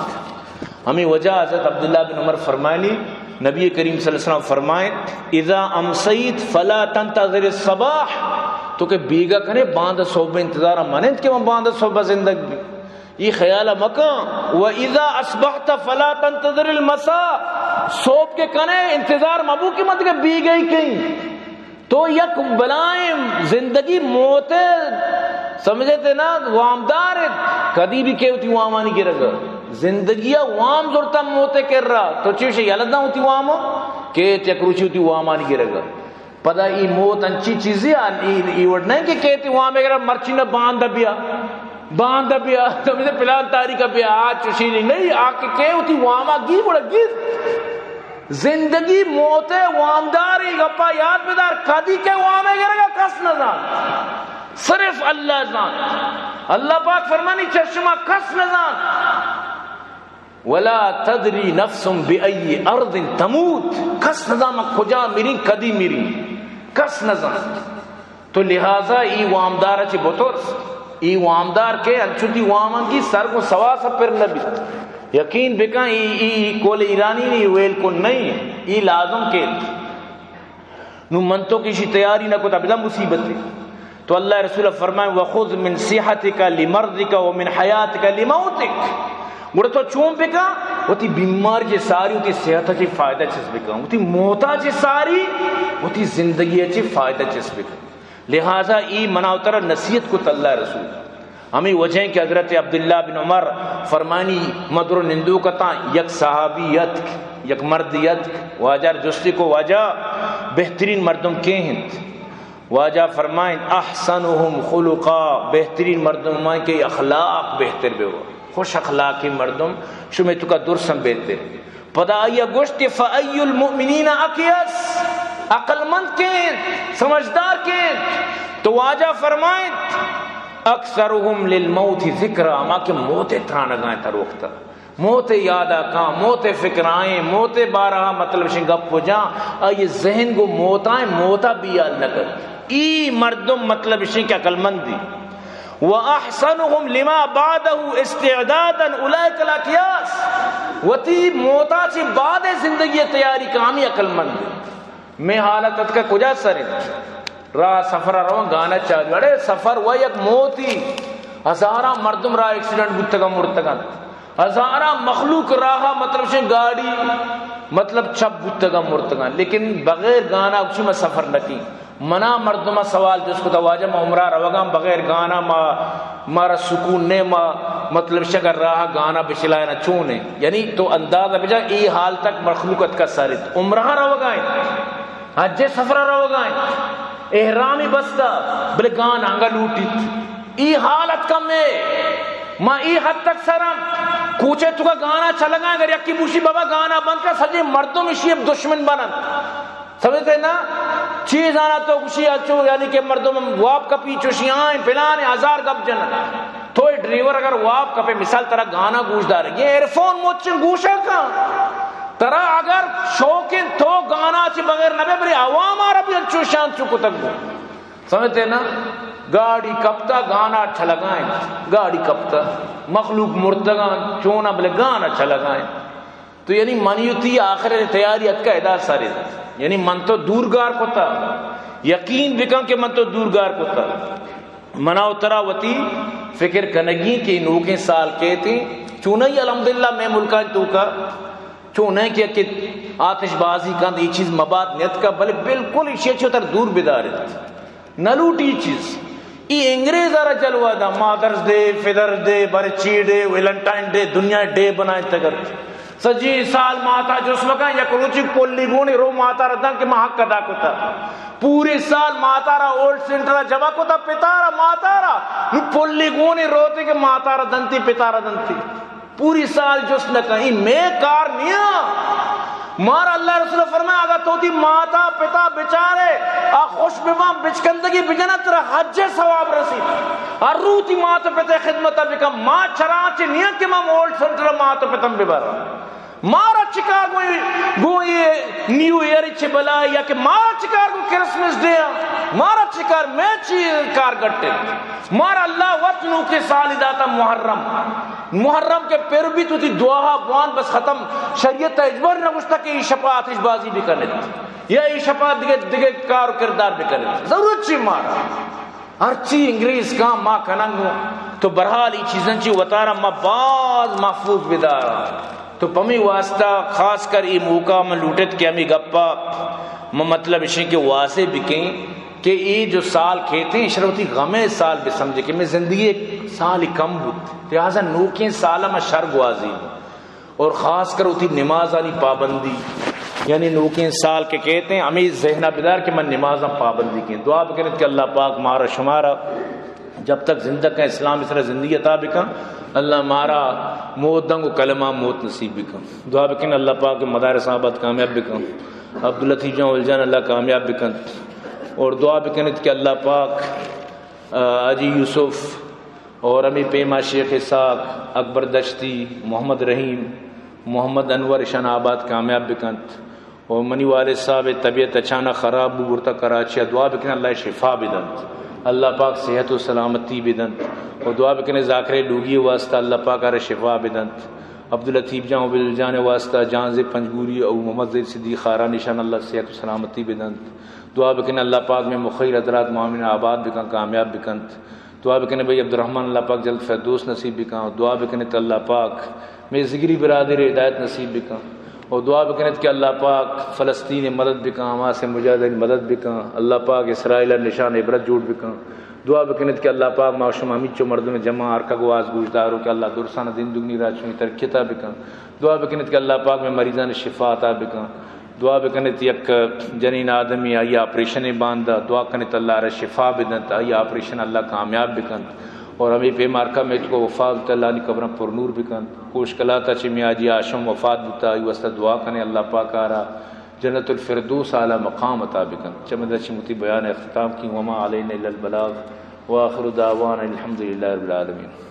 ہمیں وجہ حضرت عبداللہ بن عمر فرمائنی نبی کریم صلی اللہ علیہ وسلم فرمائیں اذا امسیت فلا تنتظر الصباح تو کہ بیگا کنے باندھ صوبہ انتظارہ مانند کہ وہ باندھ صوبہ زندگ بھی یہ خیال مکہ وَإِذَا أَصْبَحْتَ فَلَا تَنْتَظِرِ الْمَسَاء صوب کے کنے انتظار مبو کی مت کہ بی گئی کہیں تو یک بلائیں زندگی موت سمجھتے نا وامدار کدی بھی کہ ہوتی وامانی کی رگا زندگی وام زورتا موت کر رہا تو چیوشے یلدہ ہوتی واما کہ چکروچی ہوتی وامانی کی رگا پدا ای موت انچی چیزی ایوڑ نہیں کہ کہتی وام اگر مرچی نہ باندھ بیا تو مجھے پلان تاریخ بیا آج چوشی نہیں آکے کہ ہوتی واما گی بڑا گیر زندگی موت وامداری گپا یاد بدار کدی کے وامے گرے گا کس نظام صرف اللہ زان اللہ پاک فرمانی چشمہ کس نظام ولا تدری نفس بأي ارض تموت کس نظام کجا میری کدی میری کس نظام تو لہذا ای وامدار چی بطور ای وامدار کے انچوتی وامان کی سر کو سوا سا پر نبی یقین بکا ای کول ایرانی نہیں ویل کو نہیں ای لازم کے نو منتو کسی تیاری نہ کو تبدا مصیبت ہے تو اللہ رسول فرمائے وخذ من صحتک لمرضک ومن حیاتک لموتک گڑا تو چون بکا وہ تی بیمار جی ساری وہ تی صحت چی فائدہ چیز بکا وہ تی موتا چی ساری وہ تی زندگی چی فائدہ چیز بکا لہذا ای مناوتر نصیحت کو اللہ رسول ہمیں وجہ کہ حضرت عبداللہ بن عمر فرمانی مدر نندو کتا یک صحابیت یک مردیت واجہ جستی کو واجہ بہترین مردم کے ہیں واجہ فرمائیں احسنهم خلقا بہترین مردم مائیں کہ اخلاق بہتر بے ہوا خوش اخلاقی مردم شمی تو کا درسم بہتر پدا آئیہ گوشت فَأَيُّ الْمُؤْمِنِينَ اَقِيَس عقل مند کے سمجھدار کے تو واجہ فرمائیں اکثرهم للموت ذکر اما کہ موت تھانا گائیں تھا روکتا موت یادا کان موت فکر آئیں موت بارہا مطلب شنگپ ہو جاں آئیے ذہن کو موت آئیں موتا بھی یاد نہ کر ای مردم مطلب شنگ عقل مندی وَأَحْسَنُهُمْ لِمَا بَعْدَهُ اسْتِعْدَادًا اُولَئِكَ الْأَقْيَاسِ وَتِی موتا چی بعد زندگی تیاری کامی عقل مند میں حالت کا کجا سرے راہ سفر رو گانا چالو اڑے سفر وہ یک موتی ہزارہ مردم راہ ایکسیڈنٹ بتگا مرتگا ہزارہ مخلوق راہ مطلب سے گاڑی مطلب چپ بتگا مرتگا لیکن بغیر گانا اچھی میں سفر نکی منا مردمہ سوال جس کو تواجہ میں عمرہ روگاں بغیر گانا مارا سکون نے مطلب شگر راہ گانا بچلائے نہ چونے یعنی تو اندازہ بجا ای حال تک مخلوقت کا سارت عمرہ روگائیں حج سفرہ روگائیں احرامی بستا بلے گانا انگا لوٹی ای حالت کم ہے ما ای حد تک سرم کوچے تو کا گانا چلگائیں اگر یکی بوشی بابا گانا بند کر سجے مردم اشی اب دشمن بنن سمجھتے نا چیز آنا تو کشی اچھو یعنی کہ مردم واب کپی چوشی آئیں پلانے ہزار گپ جنن تو ڈریور اگر واب کپے مثال طرح گانا گوش دار یہ ایرفون موچن گوشا کا ترا اگر شوقین تو گانا چی بغیر نبے بری عوام آرہ بھی اچھو شان چکو تک گو سمجھتے نا گاڑی کپتا گانا اچھا لگائیں گاڑی کپتا مخلوق مرتگان چونا بلے گانا اچھا لگائیں تو یعنی منیوتی آخر تیاری ات کا ادا سارے یعنی من تو دورگار کو تا یقین بکن کہ من تو دورگار کو تا مناو ترا وتی فکر کنگی کی نوکیں سال کہتے چونہی الحمدللہ میں ملکان تو کا چونہ کیا کہ آتش بازی کند یہ چیز مباد نیت کا بلے بالکل اسی اچھو تر دور بدارت نلوٹی چیز ای انگریز آرہ جلوہ دا مادرز ڈے فیدرز ڈے برچی ڈے ویلنٹائن ڈے دنیا ڈے بنائیں تگر سجی سال ماتا جو اس وقت یا کروچی پولی گونی رو ماتا رہتا کہ ماں حق ادا کتا پوری سال ماتا رہا اولڈ سینٹر جبا کتا پتا رہا ماتا رہا نو پولی گونی روتے کہ ماتا رہا دنتی پتا رہا دنتی پوری سال جو اس نے کہیں میں کار نیا مارا اللہ رسول فرمایا اگر تو دی ماتا پتا بچارے خوش بما بچکندگی بجنا ترہ حج ثواب رسی ہر روتی ماتا پتا خدمتا بکا ماں چرانچے نیت کہ ماں اولڈ سینٹر ماتا پتا ببارا مارا چکار گو یہ نیو ایئر چھ بلا یا کہ مارا چکار گو کرسمس ڈے مارا چکار میں چیز کار گٹے مارا اللہ وطنوں کے سالی داتا محرم کے پیر بھی تو تھی دعا بوان بس ختم شریعت اجبر نہ گشتا کہ یہ شپا آتش بازی بھی کرنے یا یہ شپا دگے کار و کردار بھی کرنے ضرورت چی مارا ہر چی انگریز کام ماں کننگو تو برحال یہ چیزیں چی وطارا ماں باز محفوظ بدارا تو پمی واسطہ خاص کر یہ موقع میں لوٹت کہ ہمیں گپا مطلب اسی کے واسے بکیں کہ یہ جو سال کھیتے ہیں شروعی غمے سال بھی سمجھے کہ میں زندگی ایک سال ہی کم بود لہذا نوکیں سالہ میں شرگ وازی اور خاص کر ہوتی نماز والی پابندی یعنی نوکیں سال کے کہتے ہیں ہمیں ذہنہ بیدار کہ میں نمازہ پابندی کی دعا بکریں کہ اللہ پاک مارا شمارا جب تک زندہ کا اسلام اس طرح زندگی عطا بکا اللہ مارا موت دنگ و کلمہ موت نصیب بکا دعا بکن اللہ پاک مدارس آباد کامیاب بکا عبداللطیف جان الجان اللہ کامیاب بکن اور دعا بکنت کہ اللہ پاک اجی یوسف اور امی پیما شیخ ساک اکبر دشتی محمد رحیم محمد انور شان آباد کامیاب بکنت اور منی والد صاحب طبیعت اچانک خراب بورتا کراچی دعا بکن اللہ شفا بدنت اللہ پاک صحت و سلامتی بدنت اور دعا بکن ذاکر لوگی واسطہ اللہ پاک ار شفا بدنت عبداللطیف جان وبل جان واسطہ جان زی پنجگوری او محمد زید صدیق خارا نشان اللہ صحت و سلامتی بدنت دعا بکن اللہ پاک میں مخیر حضرات معاملین آباد بکن کامیاب بکنت دعا بکن بھائی عبدالرحمن اللہ پاک جلد فردوس نصیب بکن دعا بکن اللہ پاک میں ذکری برادر ہدایت نصیب بکن اور دعا بکنت کہ اللہ پاک فلسطین مدد بکن ہما سے مجاہدین مدد بکن اللہ پاک اسرائیل نشان عبرت جوڑ بکن دعا بکنت کہ اللہ پاک معاشم حمید چو مردم جمع ارکا گواز گوشدارو کہ اللہ درسانہ دین دگنی راچونی ترکیتا بکن دعا بکنت کہ اللہ پاک میں مریضان شفا عطا بکن دعا بکنت یک جنین آدمی آئی آپریشن باندھا دعا کنت اللہ را شفا بدنت آئی آپریشن اللہ کامیاب بکنت اور ہمیں پہ مارکا میں کو وفات اللہ نے قبرم پر نور بکن کوش کلاتا چی میں آجی آشم وفات بتا آئی واسطہ دعا کنے اللہ پاک آرہ جنت الفردوس اعلی مقام عطا بکن چمدہ چی متی بیان اختتام کی وما علینا الا البلاغ وآخر دعوانا الحمدللہ رب العالمین.